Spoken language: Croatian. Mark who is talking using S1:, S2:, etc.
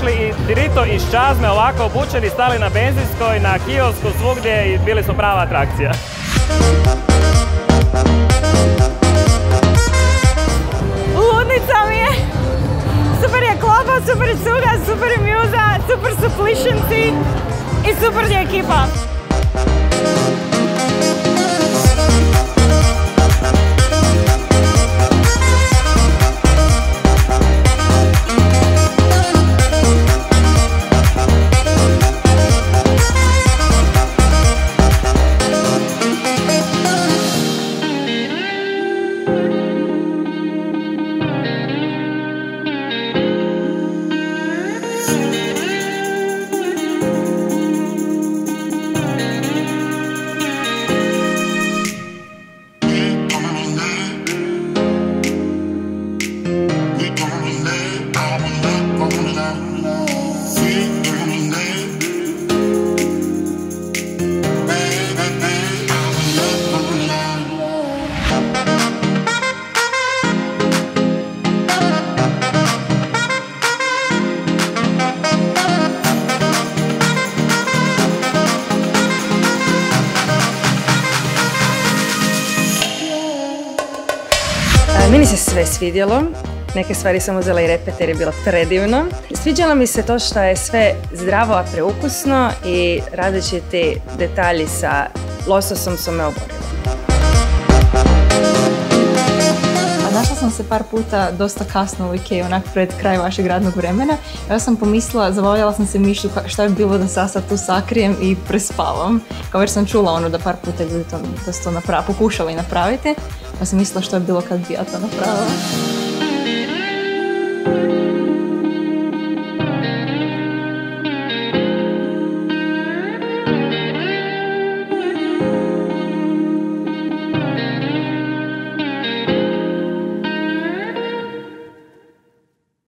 S1: došli i dirito iz Čazme ovako obučeni, stali na benzinskoj, na kiosku, svugdje i bili smo prava atrakcija.
S2: Ludnica mi je! Super je klopa, super je cuga, super je mjuza, super su plišenci i super je ekipa.
S3: Meni se sve svidjelo, neke stvari sam uzela i repet jer je bilo predivno. Sviđalo mi se to što je sve zdravo, a preukusno i različiti detalji sa lososom su me oborili.
S4: Našla sam se par puta dosta kasno u Ikeji, onak pred kraj vašeg radnog vremena. Ja sam pomislila, zavoljala sam se mišlju šta bi bilo da sad tu sakrijem i prespavam. Kao već sam čula ono da par puta ljudi da su to pokušali napraviti, pa sam mislila što je bilo kad bi ja to napravila.